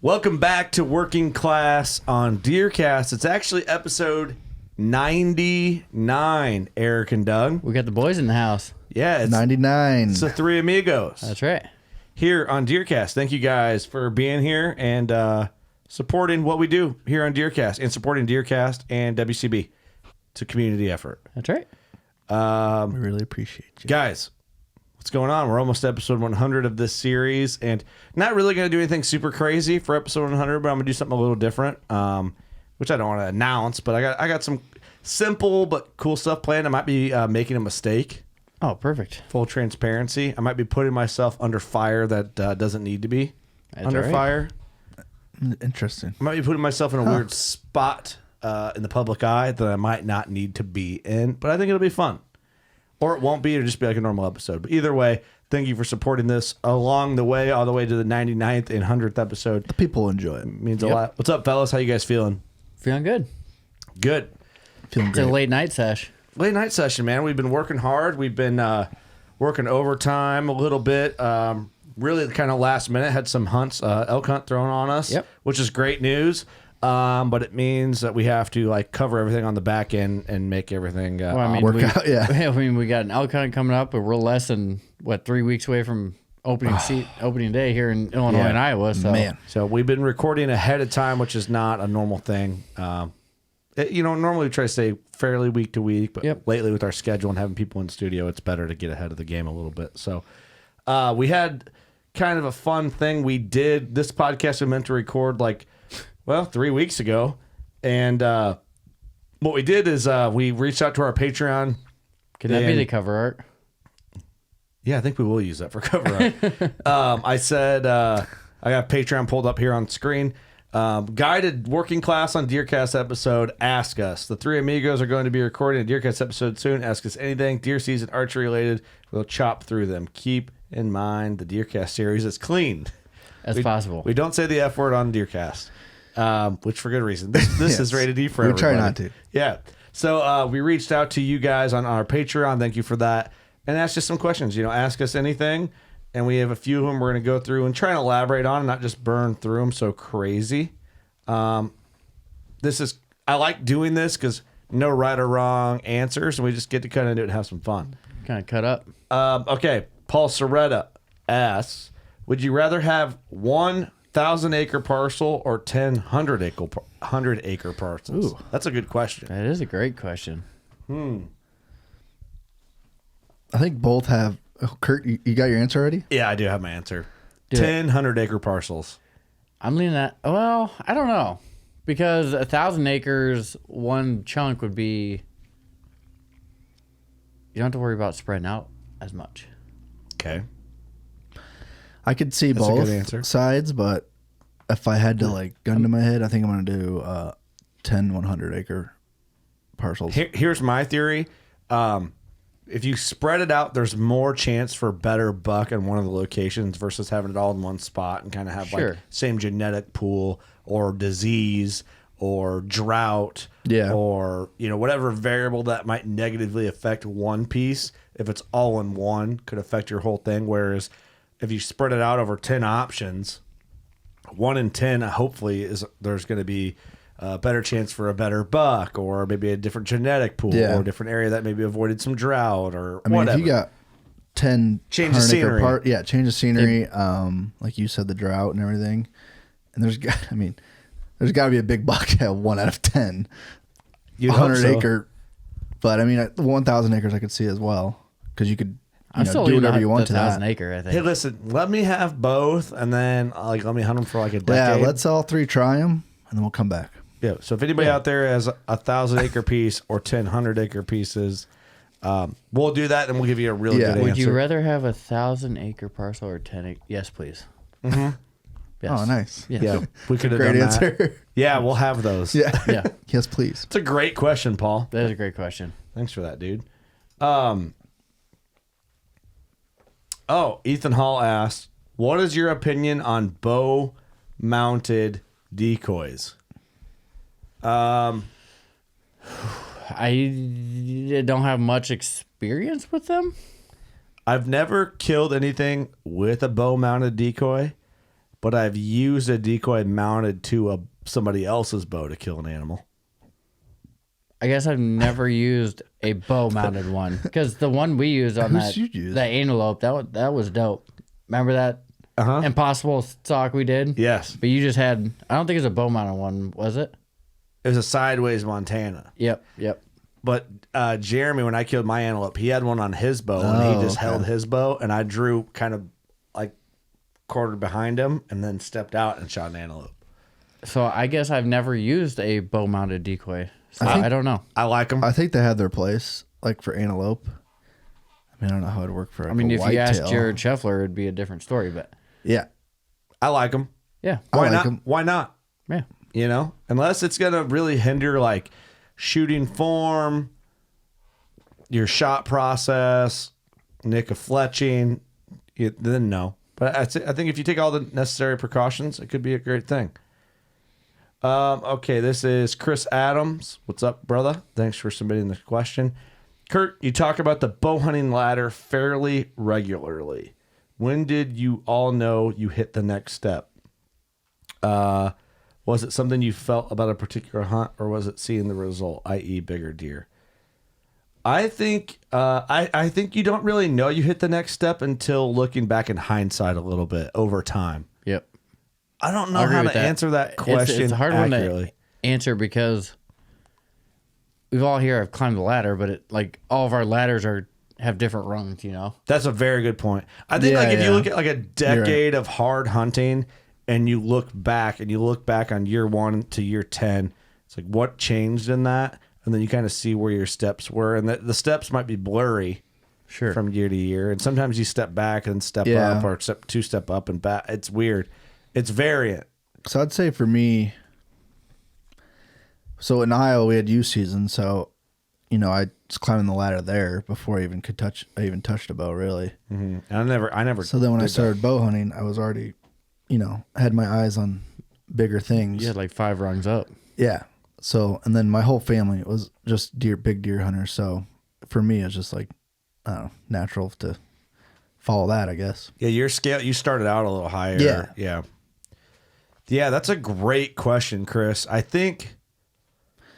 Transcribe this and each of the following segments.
Welcome back to Working Class on Deercast. It's actually episode 99, Eric and Doug. We got the boys in the house. Yeah, it's 99. It's the three amigos. That's right. Here on Deercast. Thank you guys for being here and supporting what we do here on Deercast and supporting Deercast and WCB. It's a community effort. That's right. We really appreciate you. Guys, what's going on? We're almost to episode 100 of this series, and not really going to do anything super crazy for episode 100, but I'm going to do something a little different, which I don't want to announce, but I got some simple but cool stuff planned. I might be making a mistake. Oh, perfect. Full transparency. I might be putting myself under fire that doesn't need to be under fire. Interesting. I might be putting myself in a weird spot in the public eye that I might not need to be in, but I think it'll be fun. Or it won't be. It'll just be like a normal episode. But either way, thank you for supporting this along the way, all the way to the 99th and 100th episode. The people enjoy it. Means a lot. What's up, fellas? How you guys feeling? Feeling good. Good. Feeling It's great. a late night sesh. Late night session, man. We've been working hard. We've been working overtime a little bit. Really kind of last minute. Had some hunts, elk hunt thrown on us, which is great news. But it means that we have to like cover everything on the back end and make everything work out. Yeah. I mean, we got an elk hunt coming up, but we're less than 3 weeks away from opening day here in Illinois and Iowa. So Man. So we've been recording ahead of time, which is not a normal thing. Normally we try to stay fairly week to week, but lately with our schedule and having people in the studio, it's better to get ahead of the game a little bit. So we had kind of a fun thing we did. This podcast we meant to record 3 weeks ago. And what we did is we reached out to our Patreon. Can that be the cover art? Yeah, I think we will use that for cover art. I said, I got Patreon pulled up here on screen. Guided Working Class on Deercast episode, Ask Us. The three amigos are going to be recording a Deercast episode soon. Ask us anything deer season, archery related. We'll chop through them. Keep in mind the Deercast series is clean. As possible. We don't say the F word on Deercast, which for good reason. This is rated E for everybody. We try not to. Yeah. So we reached out to you guys on our Patreon. Thank you for that. And asked us some questions. Ask us anything. And we have a few of them we're going to go through and try and elaborate on and not just burn through them so crazy. I like doing this because no right or wrong answers. And we just get to kind of do it and have some fun. Kind of cut up. Okay. Paul Soretta asks, would you rather have 1,000 acre parcel or 100 acre parcels? Ooh. That's a good question. That is a great question. I think both have. Oh, Kurt, you got your answer already? Yeah, I do have my answer. Do it. 100 acre parcels. I'm leaning that. Well, I don't know. Because 1,000 acres, one chunk would be. You don't have to worry about spreading out as much. Okay. I could see That's a good both answer. sides, but if I had to gun to my head, I think I'm going to do 10 100 acre parcels. Here's my theory. If you spread it out, there's more chance for better buck in one of the locations versus having it all in one spot and kind of have same genetic pool or disease or drought or whatever variable that might negatively affect one piece. If it's all in one, could affect your whole thing. Whereas if you spread it out over 10 options, 1 in 10 hopefully there's going to be a better chance for a better buck or maybe a different genetic pool or a different area that maybe avoided some drought or whatever. If you got 10 change of scenery. Change of scenery. Like you said, the drought and everything. And there's got to be a big buck to have 1 out of 10. 100 acre. But 1,000 acres I could see as well because you could do whatever you want to that. 1,000 acre, I think. Hey, listen, let me have both and then let me hunt them for a decade. Yeah, let's all three try them and then we'll come back. Yeah. So if anybody out there has 1,000 acre piece or 1,000 acre pieces, we'll do that and we'll give you a really good answer. Would you rather have 1,000 acre parcel or 10 acre? Yes, please. Mm-hmm. Yes. Oh, nice. Yes. Yeah, we could have Great done answer. that. Yeah, we'll have those. Yeah. Yes, please. It's a great question, Paul. That is a great question. Thanks for that, dude. Ethan Hall asked, what is your opinion on bow-mounted decoys? I don't have much experience with them. I've never killed anything with a bow-mounted decoy, but I've used a decoy mounted to somebody else's bow to kill an animal. I guess I've never used a bow mounted one because the one we used on that antelope that was dope. Remember that impossible stalk we did? Yes. But you just had, I don't think it was a bow mounted one, was it? It was a sideways Montana. Yep. But Jeremy, when I killed my antelope, he had one on his bow, and he just held his bow, and I drew kind of like quartered behind him, and then stepped out and shot an antelope. So I guess I've never used a bow mounted decoy. So I don't know. I like them. I think they have their place, like for antelope. I mean, I don't know how it'd work for. Like, if you asked Jared Scheffler, it'd be a different story. But yeah, I like them. Yeah, why not? Why not? Yeah, unless it's gonna really hinder like shooting form, your shot process, nick of fletching, then no. But I think if you take all the necessary precautions, it could be a great thing. Okay, this is Chris Adams. What's up, brother? Thanks for submitting the question. Kurt, you talk about the bow hunting ladder fairly regularly. When did you all know you hit the next step? Was it something you felt about a particular hunt, or was it seeing the result, i.e. bigger deer? I think I think you don't really know you hit the next step until looking back in hindsight a little bit over time. Yep. I don't know how to answer that question it's a hard accurately. one to answer because we've all here have climbed the ladder, but all of our ladders have different rungs, That's a very good point. I think if you look at like a decade of hard hunting and you look back on year 1 to year 10, it's like what changed in that? And then you kind of see where your steps were, and the steps might be blurry from year to year. And sometimes you step back and step up, or step up and back. It's weird. It's variant. So I'd say for me, so in Iowa we had youth season, so I was climbing the ladder there before I even touched a bow really. Mm-hmm. And I never. So then when I started bow hunting, I was already, had my eyes on bigger things. You had like 5 rungs up. Yeah. So and then my whole family was just big deer hunters. So for me, it's just like, I don't know, natural to follow that, I guess. Yeah, your scale. You started out a little higher. Yeah. That's a great question, Chris. I think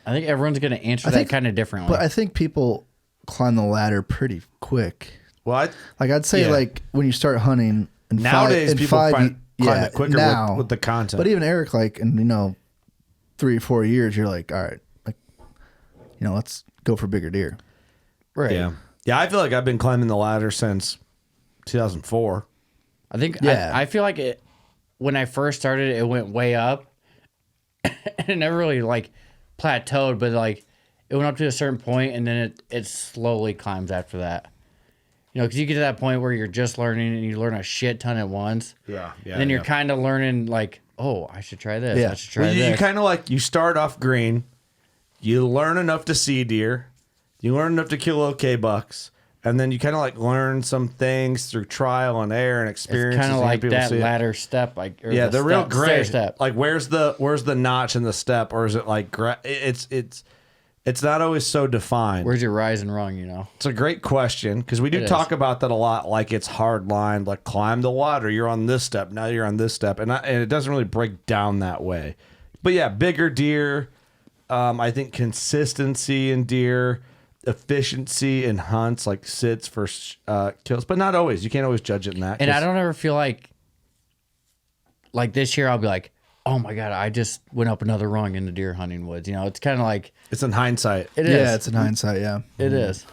everyone's going to answer that kind of differently. But I think people climb the ladder pretty quick. Well, I'd say like when you start hunting. Nowadays, people climb it quicker now, with the content. But even Eric, 3 or 4 years, you're like, all right, let's go for bigger deer. Right. Yeah. Yeah, I feel like I've been climbing the ladder since 2004. I think I feel like it when I first started, it went way up. And it never really plateaued, but it went up to a certain point, and then it slowly climbs after that. Because you get to that point where you're just learning and you learn a shit ton at once. Yeah. And then you're kind of learning oh, I should try this. Yeah. I should try this. You kind of you start off green, you learn enough to see deer, you learn enough to kill okay bucks, and then you kind of learn some things through trial and error and experience. It's kind of like that ladder step, the real gray step. Where's the notch in the step, or is it it's not always so defined. Where's your rise and rung? It's a great question because we do talk about that a lot. It's hard line, climb the ladder. You're on this step. Now you're on this step, and it doesn't really break down that way. But yeah, bigger deer. I think consistency in deer, efficiency in hunts, sits for kills, but not always. You can't always judge it in that. And I don't ever feel like this year I'll be like, oh my God, I just went up another rung in the deer hunting woods. It's kind of it's in hindsight. It is. Yeah, it's in hindsight. Yeah, it is.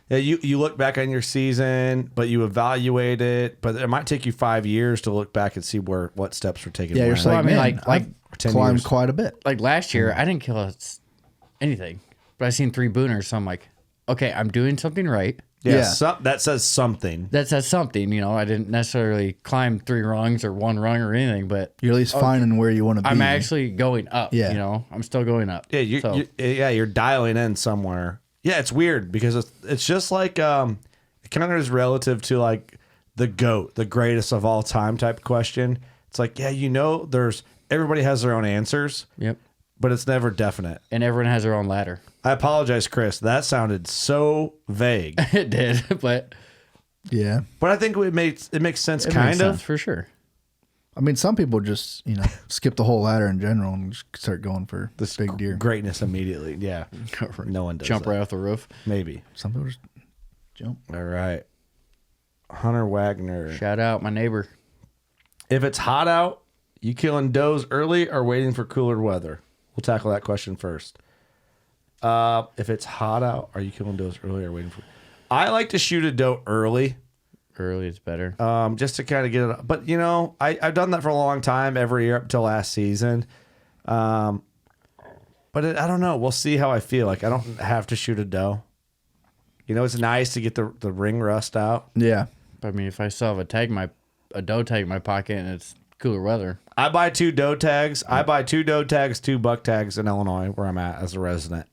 Yeah, you look back on your season, but you evaluate it. But it might take you 5 years to look back and see what steps were taken. Yeah, you're saying, I've climbed quite a bit. Last year, I didn't kill anything, but I seen 3 booners, so I'm like, okay, I'm doing something right. Yeah. That says something. I didn't necessarily climb 3 rungs or 1 rung or anything, but you're at least finding where you want to be. I'm actually going up. Yeah. I'm still going up. Yeah, you're dialing in somewhere. Yeah, it's weird because it's just it kind of is relative to the GOAT, the greatest of all time type question. It's there's everybody has their own answers. Yep. But it's never definite. And everyone has their own ladder. I apologize, Chris. That sounded so vague. It did, but yeah. But I think it makes sense, kind of. For sure. I mean, some people just, skip the whole ladder in general and just start going for this big deer. Greatness immediately. Yeah. No one does Jump that. right off the roof. Maybe. Some people just jump. All right. Hunter Wagner. Shout out my neighbor. If it's hot out, you killing does early or waiting for cooler weather? We'll tackle that question first. If it's hot out, are you killing does early or waiting for... I like to shoot a doe early. Early is better. Just to kind of get it... But, I've done that for a long time, every year up until last season. But I don't know. We'll see how I feel. Like, I don't have to shoot a doe. It's nice to get the ring rust out. Yeah. I mean, if I still have a doe tag in my pocket and it's cooler weather. I buy 2 doe tags. I buy 2 doe tags, 2 buck tags in Illinois, where I'm at as a resident.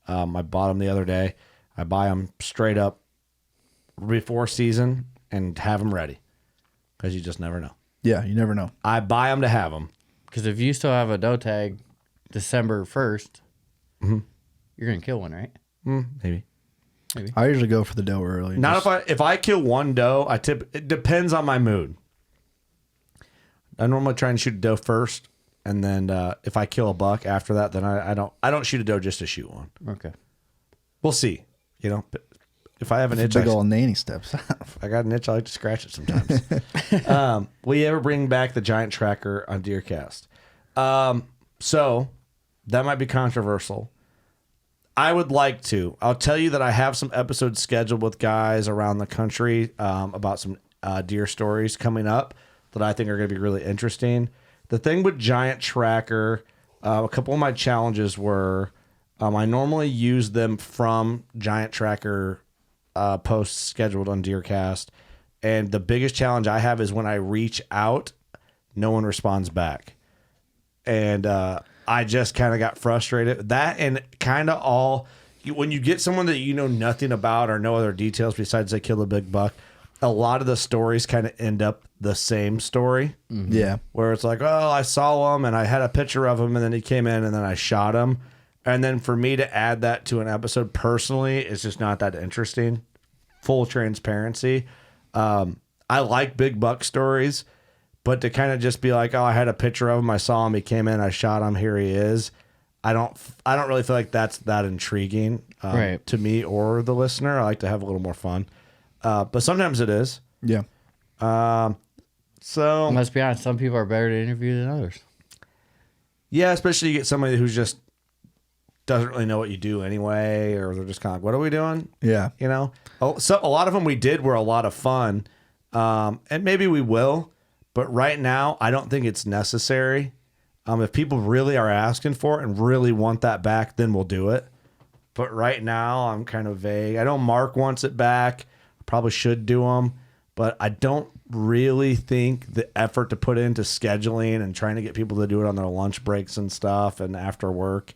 I bought them the other day. I buy them straight up before season and have them ready because you just never know. Yeah, you never know. I buy them to have them. Because if you still have a doe tag December 1st, you're going to kill one, right? Maybe. I usually go for the doe early. Not if I kill one doe, it depends on my mood. I normally try and shoot a doe first, and then if I kill a buck after that, then I don't shoot a doe just to shoot one. Okay. We'll see. If I have an itch, big old nanny steps. If I got an itch, I like to scratch it sometimes. Will you ever bring back the giant tracker on DeerCast? So that might be controversial. I would like to. I'll tell you that I have some episodes scheduled with guys around the country about some deer stories coming up that I think are going to be really interesting. The thing with giant tracker, a couple of my challenges were I normally use them from giant tracker posts scheduled on DeerCast. And the biggest challenge I have is when I reach out, no one responds back. And I just kind of got frustrated. That and kind of all, when you get someone that you know nothing about or no other details besides they kill a big buck, a lot of the stories kind of end up the same story. Mm-hmm. Yeah. Where it's like, oh, I saw him and I had a picture of him and then he came in and then I shot him. And then for me to add that to an episode personally, it's just not that interesting. Full transparency. I like big buck stories, but to kind of just be like, oh, I had a picture of him, I saw him, he came in, I shot him, here he is. I don't really feel like that's that intriguing to me or the listener. I like to have a little more fun. But sometimes it is. Yeah. So let's be honest, some people are better to interview than others. Yeah, especially you get somebody who's just doesn't really know what you do anyway, or they're just kind of like, what are we doing? Yeah. So a lot of them we did were a lot of fun. And maybe we will, but right now I don't think it's necessary. If people really are asking for it and really want that back, then we'll do it. But right now I'm kind of vague. I know Mark wants it back. Probably should do them, but I don't really think the effort to put into scheduling and trying to get people to do it on their lunch breaks and stuff and after work.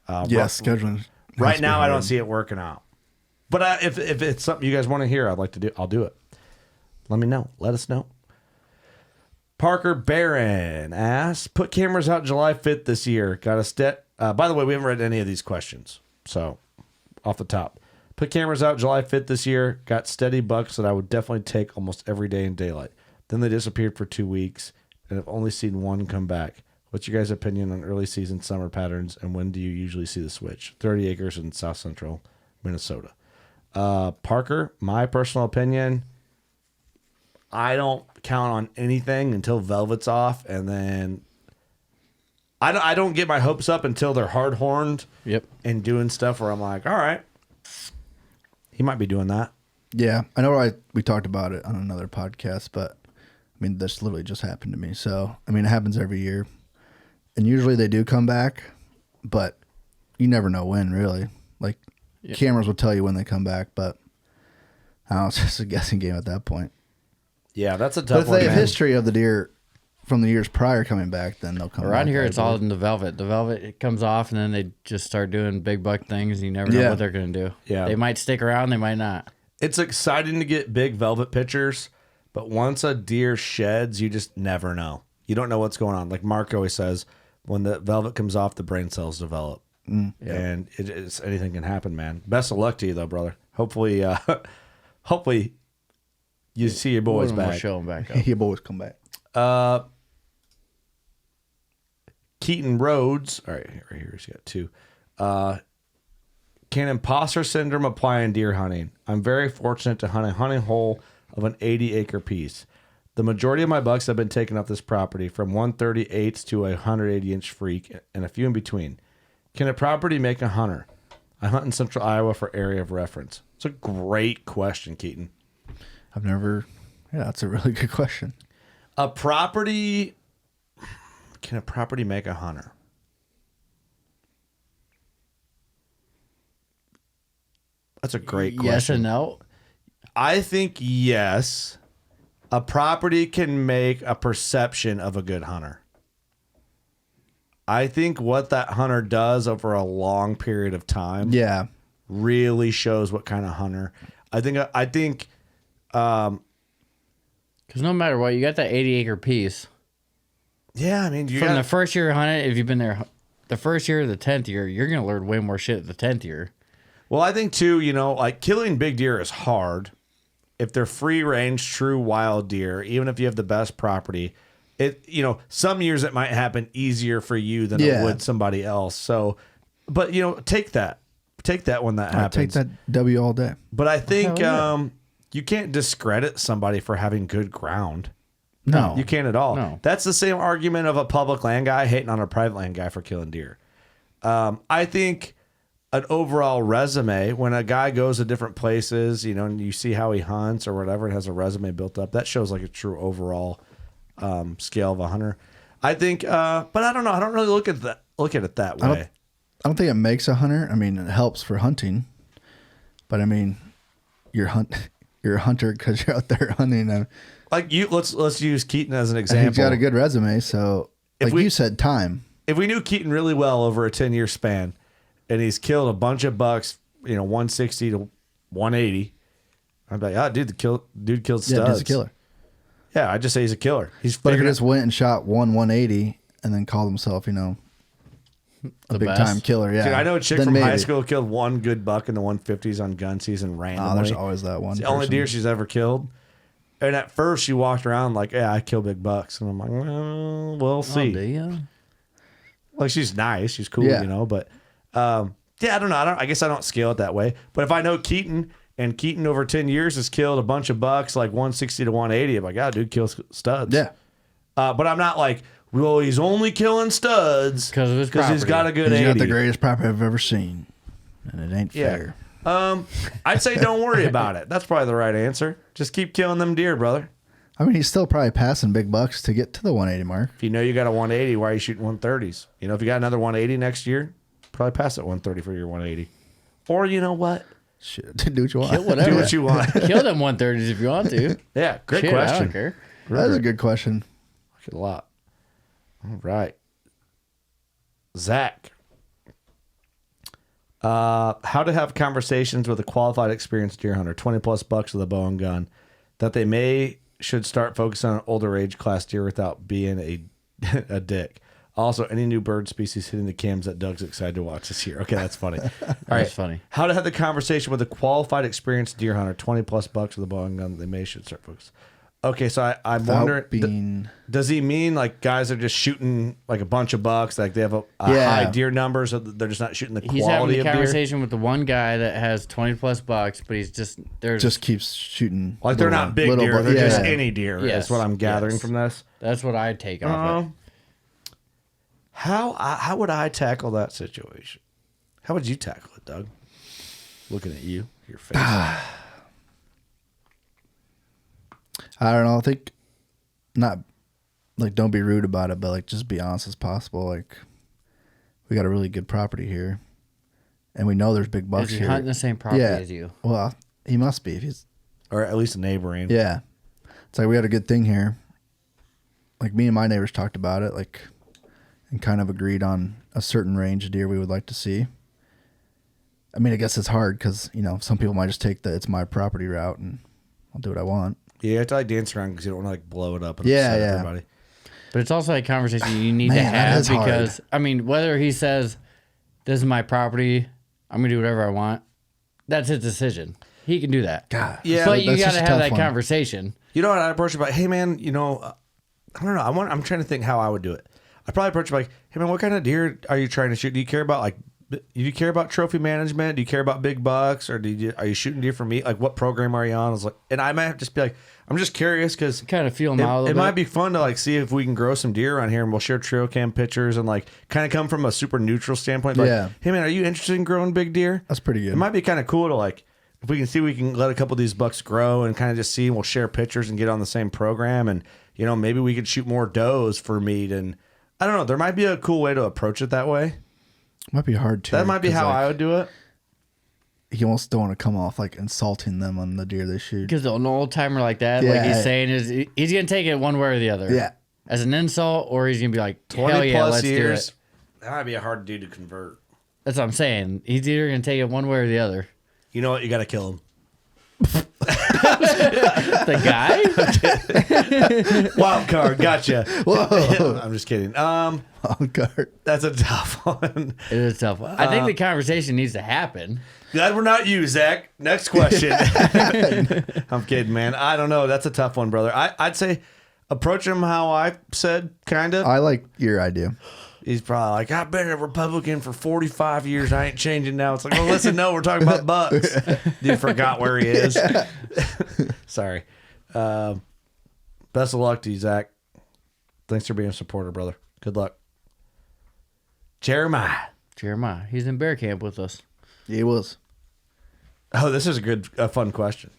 Scheduling. Right now, I don't see it working out. But if it's something you guys want to hear, I'll do it. Let me know. Let us know. Parker Barron asks, put cameras out July 5th this year. Got a stet. By the way, we haven't read any of these questions. So off the top, put cameras out July 5th this year. Got steady bucks that I would definitely take almost every day in daylight. Then they disappeared for 2 weeks and I've only seen one come back. What's your guys' opinion on early season summer patterns, and when do you usually see the switch? 30 acres in South Central Minnesota. Parker, my personal opinion, I don't count on anything until velvet's off, and then I don't get my hopes up until they're hard-horned and doing stuff where I'm like, all right, he might be doing that. Yeah, I know we talked about it on another podcast, but, I mean, this literally just happened to me. So, I mean, it happens every year. And usually they do come back, but you never know when, really. Like, cameras will tell you when they come back, but I don't know, it's just a guessing game at that point. Yeah, that's a tough one. But if one, they have history of the deer from the years prior coming back, then they'll come back. Around here, it's all in the velvet. The velvet, it comes off, and then they just start doing big buck things, and you never know what they're going to do. Yeah. They might stick around, they might not. It's exciting to get big velvet pictures, but once a deer sheds, you just never know. You don't know what's going on. Like Mark always says, when the velvet comes off, the brain cells develop. And it's anything can happen, man. Best of luck to you, though, brother. Hopefully you see your boys back. We'll show them back up. Your boys come back. Keaton Rhodes. All right, right here he's got 2. Can imposter syndrome apply in deer hunting? I'm very fortunate to hunt a hunting hole of an 80-acre piece. The majority of my bucks have been taken off this property, from 138s to a 180-inch freak, and a few in between. Can a property make a hunter? I hunt in central Iowa for area of reference. It's a great question, Keaton. Yeah, that's a really good question. Can a property make a hunter? That's a great question. Yes and no? I think yes. A property can make a perception of a good hunter. I think what that hunter does over a long period of time really shows what kind of hunter. I think because no matter what, you got that 80-acre piece. Yeah, I mean, from the first year hunting, if you've been there the first year or the 10th year, you're going to learn way more shit at the 10th year. Well, I think too, like killing big deer is hard. If they're free range, true wild deer, even if you have the best property, some years it might happen easier for you than it would somebody else. So, but take that when that happens. Take that W all day. But I think you can't discredit somebody for having good ground. No, you can't at all. No. That's the same argument of a public land guy hating on a private land guy for killing deer. I think an overall resume, when a guy goes to different places, and you see how he hunts or whatever, and has a resume built up, that shows like a true overall scale of a hunter. I think, but I don't know. I don't really look at it that way. I don't think it makes a hunter. I mean, it helps for hunting, but I mean, you're a hunter because you're out there hunting. Like let's use Keaton as an example. He's got a good resume, so you said time. If we knew Keaton really well over a 10-year span, and he's killed a bunch of bucks, 160 to 180, I'd be like, dude killed studs. Yeah, he's a killer. Yeah, I just say he's a killer. But if he just went and shot 180 and then called himself, a big time killer. Yeah, dude, I know a chick from high school killed one good buck in the 150s on gun season randomly. There's always that one. It's the only deer she's ever killed. And at first she walked around like, yeah, I kill big bucks. And I'm like, well, we'll see. Do you? Like, she's nice. She's cool, but I don't know. I guess I don't scale it that way. But if I know Keaton, and Keaton over 10 years has killed a bunch of bucks like 160 to 180, I'm like, dude kills studs. Yeah. But I'm not like, well, he's only killing studs because he's got a good 80. He's got the greatest property I've ever seen. And it ain't fair. I'd say don't worry about it. That's probably the right answer. Just keep killing them deer, brother. I mean, he's still probably passing big bucks to get to the 180 mark. If you know you got a 180, why are you shooting 130s? If you got another 180 next year, probably pass it 130 for your 180. Or you know what? Shit, do what you want. Kill whatever. Do what you want. Kill them 130s if you want to. Yeah, great Shit, question. I don't care. That's a good question. I like it a lot. All right. Zach. How to have conversations with a qualified, experienced deer hunter, 20 plus bucks with a bow and gun, that they should start focusing on older age class deer without being a dick. Also, any new bird species hitting the cams that Doug's excited to watch this year. Okay, that's funny. All right, that's funny. How to have the conversation with a qualified, experienced deer hunter, 20 plus bucks with a bow and gun, they should start focusing. Okay, so I'm wondering, does he mean like guys are just shooting like a bunch of bucks, like they have a high deer number, so they're just not shooting the quality of deer? He's having a conversation with the one guy that has 20 plus bucks, but he's just keeps shooting. Like they're not big deer, they're just any deer. Yes. Is what I'm gathering from this. That's what I take off it. How would I tackle that situation? How would you tackle it, Doug? Looking at you, your face. I don't know. I think not like don't be rude about it, but like just be honest as possible. Like we got a really good property here, and we know there's big bucks here. Is he hunting the same property as you? Well, he must be if he's, or at least neighboring. Yeah, it's like we got a good thing here. Like me and my neighbors talked about it, like, and kind of agreed on a certain range of deer we would like to see. I mean, I guess it's hard because some people might just take the it's my property route, and I'll do what I want. Yeah, you have to like dance around because you don't want to like blow it up and upset everybody. But it's also a conversation you need to have because, I mean, whether he says, this is my property, I'm going to do whatever I want, that's his decision. He can do that. God. Yeah. But you got to have that conversation. You know what I approach about? Hey, man, I don't know. I'm trying to think how I would do it. I'd probably approach him like, hey man, what kind of deer are you trying to shoot? Do you care about trophy management? Do you care about big bucks, or are you shooting deer for meat? Like, what program are you on? I was like, and I might have to just be like, I'm just curious because kind of feel them out a little it bit. might be fun to like see if we can grow some deer around here, and we'll share trail cam pictures and like kind of come from a super neutral standpoint. Like, hey man, are you interested in growing big deer? That's pretty good. It might be kind of cool to like, if we can see we can let a couple of these bucks grow and kind of just see, and we'll share pictures and get on the same program, and maybe we could shoot more does for meat, and I don't know. There might be a cool way to approach it that way. Might be hard too. That might be how I would do it. You almost don't want to come off like insulting them on the deer they shoot. Because an old timer like that, like he's saying, is he's gonna take it one way or the other. Yeah, as an insult, or he's gonna be like, 20 hell yeah, plus let's years. do it. That might be a hard dude to convert. That's what I'm saying. He's either gonna take it one way or the other. You know what? You got to kill him. The guy? Wild card, gotcha. Whoa. I'm just kidding. Wild card. That's a tough one. It is a tough one. I think the conversation needs to happen. Glad we're not you, Zach. Next question. I'm kidding, man. I don't know. That's a tough one, brother. I'd say approach him how I said, kind of. I like your idea. He's probably like, I've been a Republican for 45 years. I ain't changing now. It's like, well, listen, no, we're talking about bucks. Dude forgot where he is. Sorry. Best of luck to you, Zach. Thanks for being a supporter, brother. Good luck. Jeremiah. He's in bear camp with us. He was. Oh, this is a fun question.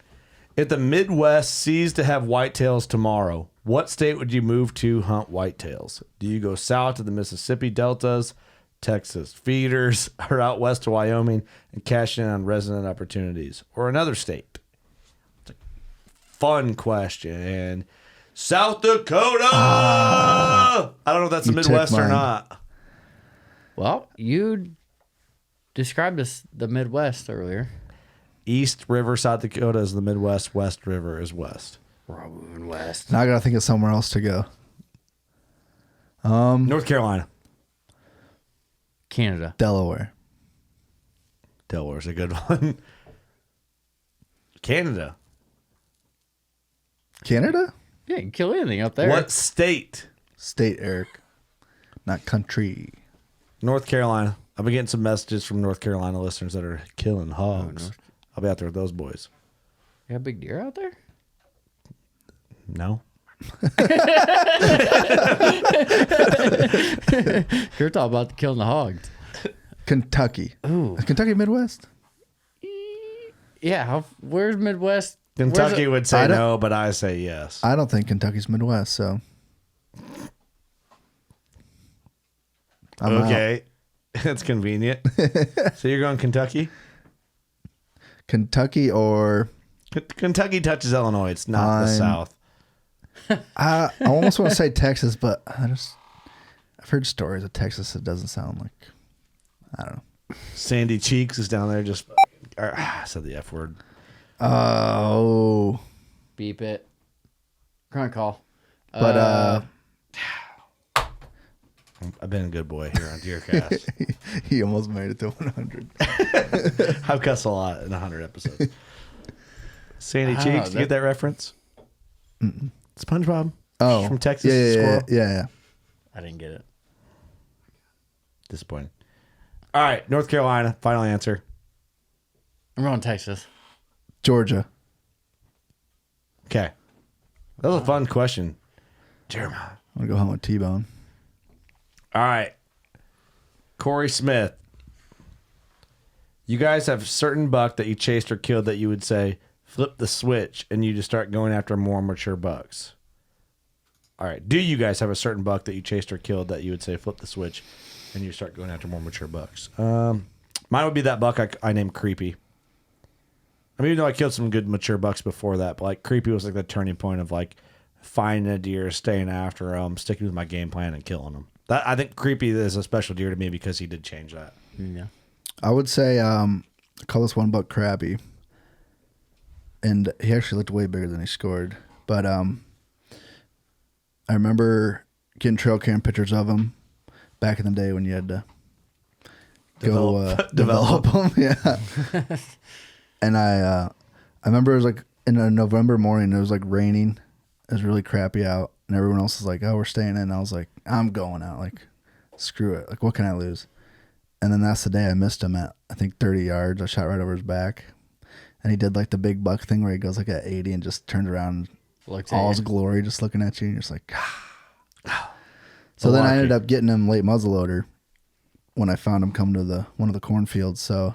If the Midwest ceased to have whitetails tomorrow, what state would you move to hunt whitetails? Do you go south to the Mississippi deltas, Texas feeders, or out west to Wyoming and cash in on resident opportunities, or another state? It's a fun question. South Dakota. I don't know if that's the Midwest or not. Well, you described the Midwest earlier. East River, South Dakota is the Midwest. West River is west. We're all moving west. Now I gotta think of somewhere else to go. North Carolina. Canada. Delaware. Delaware's a good one. Canada. Canada? Yeah, you can kill anything up there. What state? State, Eric. Not country. North Carolina. I've been getting some messages from North Carolina listeners that are killing hogs. I'll be out there with those boys. You got big deer out there? No. You're talking about killing the hogs. Kentucky. Ooh. Is Kentucky Midwest? Yeah. Where's Midwest? Kentucky would say no, but I say yes. I don't think Kentucky's Midwest, so. I'm okay. That's convenient. So you're going Kentucky? Kentucky or... Kentucky touches Illinois. It's not the South. I almost want to say Texas, but I've heard stories of Texas. It doesn't sound like... I don't know. Sandy Cheeks is down there just... I said the F word. Oh. Beep it. Current call. But I've been a good boy here on Deercast. He almost made it to 100. I've cussed a lot in 100 episodes. Sandy Cheeks, you get that reference? Mm-mm. SpongeBob. Oh. From Texas. Yeah. I didn't get it. Disappointing. All right, North Carolina, final answer. I'm going Texas. Georgia. Okay. That was a fun question. Jeremiah. I'm going to go home with T-Bone. All right. Corey Smith. You guys have a certain buck that you chased or killed that you would say, flip the switch, and you just start going after more mature bucks. All right. Do you guys have a certain buck that you chased or killed that you would say, flip the switch, and you start going after more mature bucks? Mine would be that buck I named Creepy. I mean, even though I killed some good mature bucks before that, but like Creepy was like the turning point of like finding a deer, staying after them, sticking with my game plan, and killing them. I think Creepy is a special deer to me because he did change that. Yeah. I would say I call this one buck Krabby. And he actually looked way bigger than he scored. But I remember getting trail cam pictures of him back in the day when you had to go develop them. Yeah. And I remember it was like in a November morning, it was like raining. It was really crappy out. and everyone else was like, "Oh, we're staying in." And I was like, "I'm going out. Like, screw it. Like, what can I lose?" And then that's the day I missed him at, I think, 30 yards. I shot right over his back. And he did like the big buck thing where he goes like at 80 and just turns around, all his glory, just looking at you. And you're just like, ah. So then I ended up getting him late muzzleloader when I found him coming to one of the cornfields. So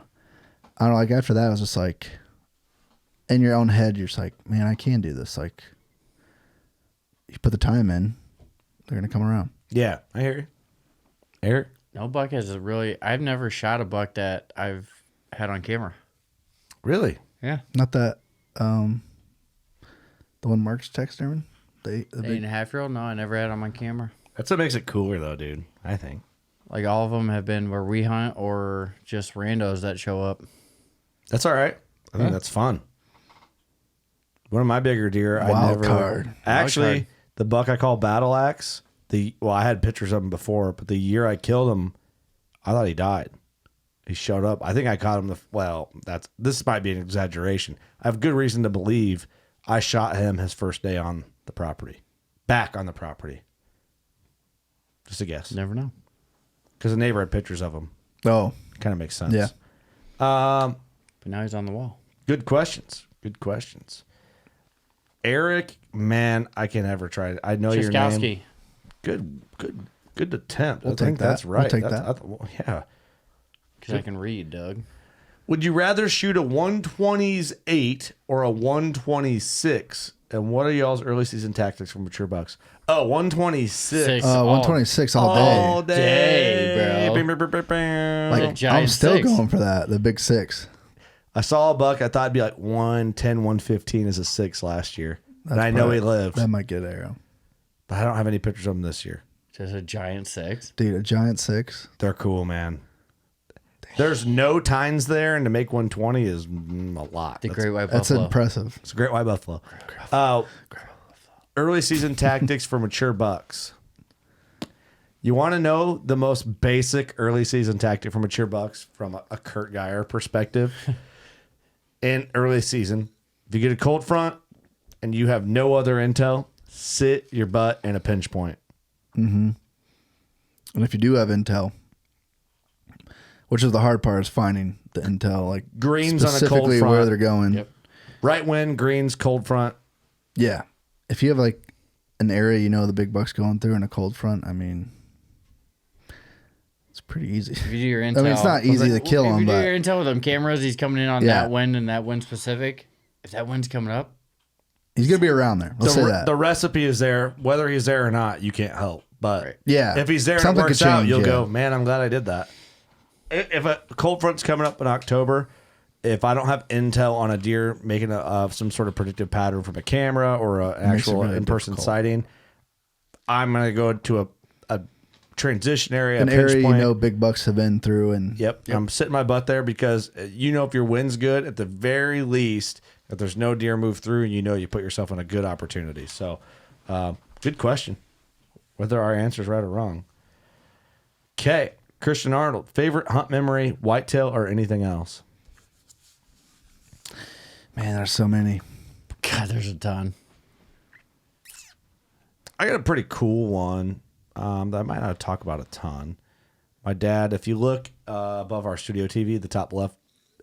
I don't know, like after that, I was just like, in your own head, you're just like, man, I can do this. Like, you put the time in, they're going to come around. Yeah, I hear you. Eric? No buck has I've never shot a buck that I've had on camera. Really? Yeah. Not that, the one Mark's texting, the 8.5-year-old? No, I never had them on camera. That's what makes it cooler, though, dude. I think. Like, all of them have been where we hunt or just randos that show up. That's all right. I think that's fun. One of my bigger deer, Actually, the buck I call Battle Axe, I had pictures of him before, but the year I killed him, I thought he died. He showed up. I think I caught him. This might be an exaggeration. I have good reason to believe I shot him his first day on the property. Back on the property. Just a guess. Never know. Because the neighbor had pictures of him. Oh. Kind of makes sense. Yeah. But now he's on the wall. Good questions. Eric, man, I can never try it. I know your name. Good attempt. I think that's right. We'll take that. Yeah. Because I can read, Doug. Would you rather shoot a 128 or a 126? And what are y'all's early season tactics for mature bucks? Oh, 126. 126 all day. All day, bro. Like, I'm still going for that, the big 6. I saw a buck. I thought it'd be like 110, 115 as a 6 last year. And I know he lived. That might get an arrow. But I don't have any pictures of him this year. Just a giant 6? Dude, a giant 6? They're cool, man. There's no tines there, and to make 120 is a lot. The great white buffalo. That's impressive. It's a great white buffalo. Early season tactics for mature bucks. You want to know the most basic early season tactic for mature bucks from a Kurt Geyer perspective? In early season, if you get a cold front and you have no other intel, sit your butt in a pinch point. Mm-hmm. And if you do have intel, which is the hard part, is finding the intel, like greens on a cold front, where they're going. Yep. Right wind, greens, cold front. Yeah. If you have like an area you know the big buck's going through and a cold front, I mean, it's pretty easy. If you do your intel, I mean, it's not easy to kill him. If you but do your intel with them cameras, he's coming in on that wind and that wind specific. If that wind's coming up, he's gonna be around there. Let's say that the recipe is there. Whether he's there or not, you can't help. But yeah, if he's there and it works out, you'll go, man, I'm glad I did that. If a cold front's coming up in October, if I don't have intel on a deer making some sort of predictive pattern from a camera or an actual in-person sighting, I'm going to go to a transition area, an area point. You know big bucks have been through. And Yep. I'm sitting my butt there because you know if your wind's good, at the very least, if there's no deer move through, you know you put yourself in a good opportunity. So good question. Whether our answer is right or wrong. Okay. Christian Arnold, favorite hunt memory, whitetail or anything else? Man, there's so many. God, there's a ton. I got a pretty cool one that I might not talk about a ton. My dad, if you look above our studio TV, the top left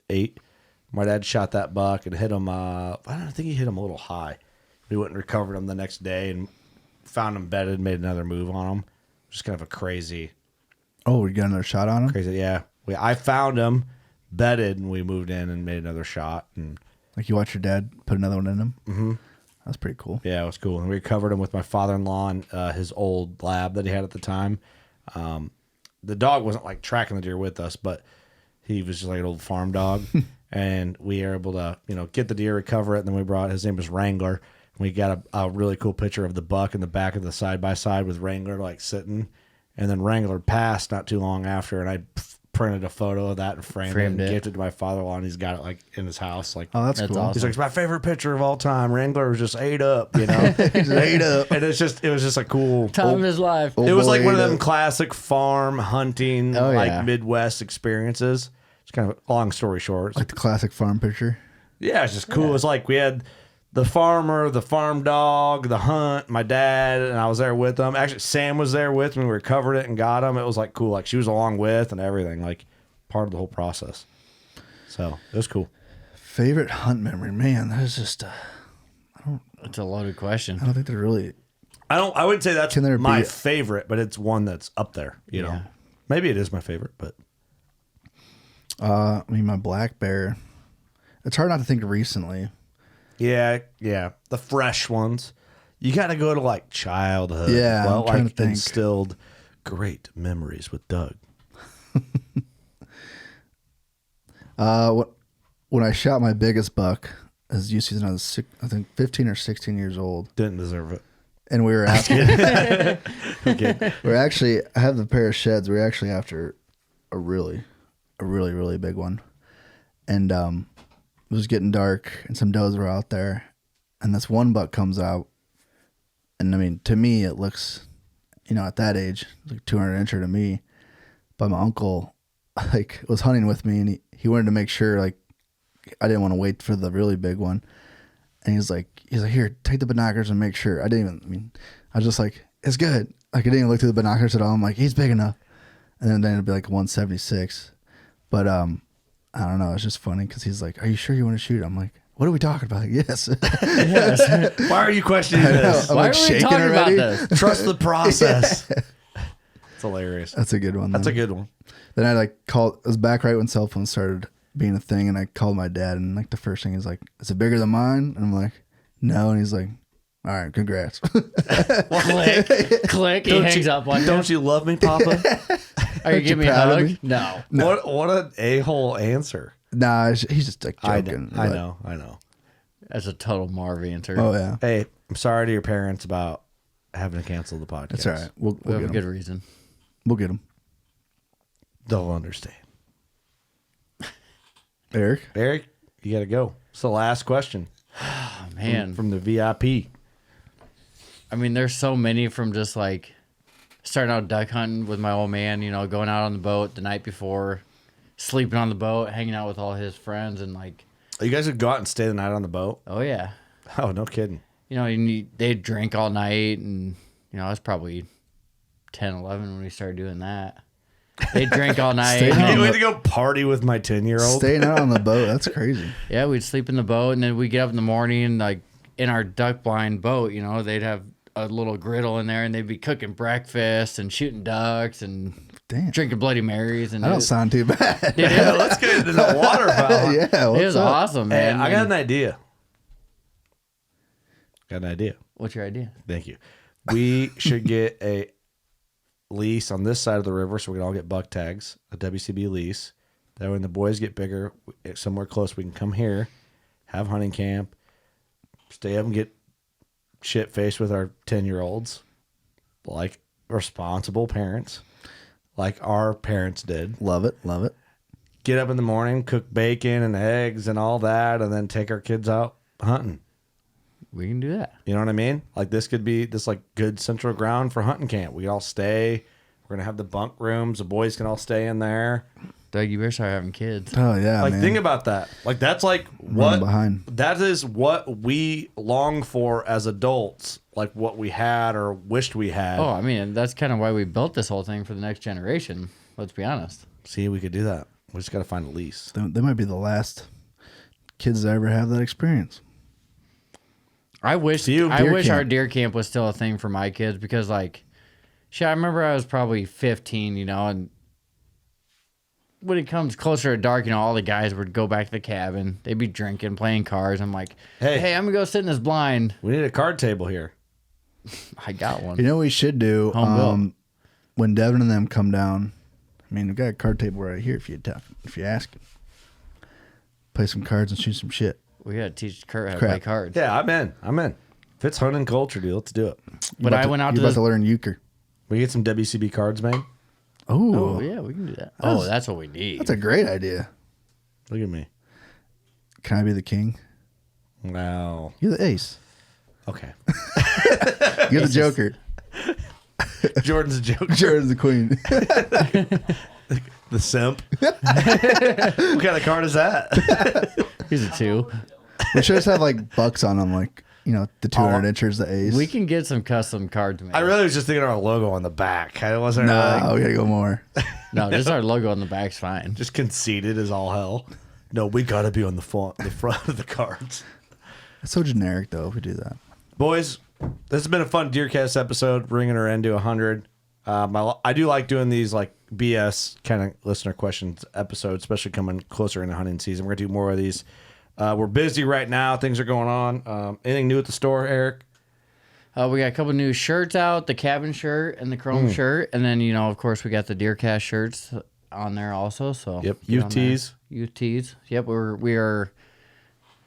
8, my dad shot that buck and hit him. I don't think he hit him a little high. We went and recovered him the next day and found him bedded, made another move on him. Just kind of a crazy. Oh, we got another shot on him? Crazy, yeah. I found him bedded, and we moved in and made another shot. And like you watched your dad put another one in him? Mm-hmm. That's pretty cool. Yeah, it was cool. And we recovered him with my father-in-law and his old lab that he had at the time. The dog wasn't like tracking the deer with us, but he was just like an old farm dog. And we were able to, get the deer, recover it. And then we brought, his name was Wrangler. We got a really cool picture of the buck in the back of the side-by-side with Wrangler like sitting. And then Wrangler passed not too long after, and I printed a photo of that and framed it and gifted it to my father-in-law, and he's got it like in his house. Like, oh, that's cool. Awesome. He's like, it's my favorite picture of all time. Wrangler was just ate up, He just ate up. And it was just a cool time of his life. It was like one of them classic farm hunting, Midwest experiences. It's kind of a long story short. Like the classic farm picture. Yeah, it's just cool. Yeah. It's like we had the farmer, the farm dog, the hunt, my dad, and I was there with them. Actually, Sam was there with me. We recovered it and got him. It was like cool. Like she was along with and everything, like part of the whole process. So it was cool. Favorite hunt memory, man. That is just It's a loaded question. I don't think they're really. I wouldn't say that's my favorite, but it's one that's up there. You know, maybe it is my favorite, but. I mean, my black bear. It's hard not to think of recently. Yeah. The fresh ones. You got to go to like childhood. Yeah, well, I'm trying to think. Instilled great memories with Doug. When I shot my biggest buck, as you see, I was I think 15 or 16 years old. Didn't deserve it. And we were after. Okay. I have the pair of sheds. We're actually after a really big one, and it was getting dark, and some does were out there, and this one buck comes out, and I mean, to me, it looks, at that age, like 200 incher to me, but my uncle, like, was hunting with me, and he wanted to make sure, like, I didn't want to wait for the really big one, and he's like, here, take the binoculars and make sure. I was just like, it's good. Like, I didn't even look through the binoculars at all. I'm like, he's big enough, and then it'd be like 176. But I don't know. It's just funny because he's like, "Are you sure you want to shoot?" I'm like, "What are we talking about?" Yes. Yes. Why are you questioning this? Why are we talking about this? Trust the process. It's hilarious. That's a good one. That's a good one. Then I called. It was back right when cell phones started being a thing, and I called my dad, and like the first thing he's like, "Is it bigger than mine?" And I'm like, "No," and he's like, "All right, congrats." Click. He hangs up on you. Don't you love me, Papa? Are you giving me a hug? No. What an a-hole answer. Nah, he's just like joking. I know. That's a total Marv answer. Oh yeah. Hey, I'm sorry to your parents about having to cancel the podcast. That's all right. We'll have get a good reason. We'll get them. They'll understand. Eric, you got to go. It's the last question. Oh, man. From the VIP. I mean, there's so many from just like starting out duck hunting with my old man, going out on the boat the night before, sleeping on the boat, hanging out with all his friends, and like. Oh, you guys would go out and stay the night on the boat? Oh, yeah. Oh, no kidding. They'd drink all night, and, I was probably 10, 11 when we started doing that. They'd drink all night. I can't wait to go party with my 10-year-old. Staying out on the boat, that's crazy. Yeah, we'd sleep in the boat, and then we'd get up in the morning, like, in our duck blind boat, they'd have a little griddle in there, and they'd be cooking breakfast and shooting ducks and drinking Bloody Marys. And I don't sound too bad. Yeah, let's get into the waterfowl. Yeah, it was awesome, man. Hey, I got an idea. What's your idea? Thank you. We should get a lease on this side of the river so we can all get buck tags, a WCB lease. That when the boys get bigger, somewhere close, we can come here, have hunting camp, stay up and get shit-faced with our 10-year-olds, like responsible parents, like our parents did. Love it. Get up in the morning, cook bacon and eggs and all that, and then take our kids out hunting. We can do that. You know what I mean? Like this could be this like good central ground for hunting camp. We all stay. We're gonna have the bunk rooms. The boys can all stay in there. Doug, you better start having kids. Oh yeah, like man. Think about that. Like that's like that is what we long for as adults. Like what we had or wished we had. Oh, I mean that's kind of why we built this whole thing for the next generation. Let's be honest. See, we could do that. We just gotta find a lease. They might be the last kids that ever have that experience. I wish our deer camp was still a thing for my kids because, like, shit, I remember I was probably 15, and when it comes closer to dark, all the guys would go back to the cabin. They'd be drinking, playing cards. I'm like, hey, I'm going to go sit in this blind. We need a card table here. I got one. You know what we should do? When Devin and them come down, I mean, we've got a card table right here if you ask. Play some cards and shoot some shit. We got to teach Kurt how to play cards. Yeah, I'm in. If it's hunting culture, dude, let's do it. But I went out to about to learn euchre. We get some WCB cards made. Oh, yeah, we can do that. That's what we need. That's a great idea. Look at me. Can I be the king? Wow. You're the ace. Okay. You're the joker. Jordan's the joker. Jordan's the queen. The simp. What kind of card is that? He's a 2. We should just have like bucks on them, like, you know, the 200 inchers, the ace. We can get some custom cards made. I really was just thinking of our logo on the back. I wasn't we gotta go more. No, just our logo on the back's fine. Just conceited as all hell. No, we gotta be on the front of the cards. It's so generic though if we do that. Boys, this has been a fun Deercast episode, bringing her into 100. I do like doing these like BS kind of listener questions episodes, especially coming closer into hunting season. We're gonna do more of these. We're busy right now. Things are going on. Anything new at the store, Eric? We got a couple new shirts out, the cabin shirt and the chrome shirt. And then, you know, of course, we got the Deercast shirts on there also. So yep, UTs. UTs. Yep, we are.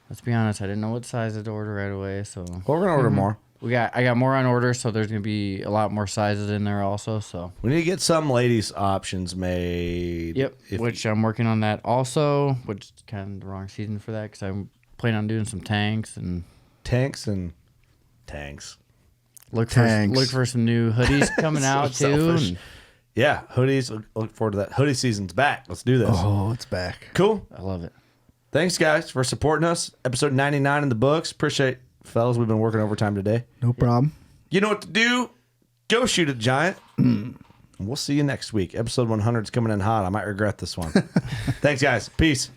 Let's be honest, I didn't know what size to order right away. So we're going to order more. I got more on order, so there's going to be a lot more sizes in there also. So we need to get some ladies' options made. Yep, which I'm working on that also, which is kind of the wrong season for that because I'm planning on doing some tanks. Look for some new hoodies coming out too. Yeah, hoodies. Look forward to that. Hoodie season's back. Let's do this. Oh, it's back. Cool. I love it. Thanks, guys, for supporting us. Episode 99 in the books. Appreciate, fellas. We've been working overtime today. No problem. You know what to do. Go shoot a giant. And we'll see you next week. Episode 100 is coming in hot. I might regret this one. Thanks, guys. Peace.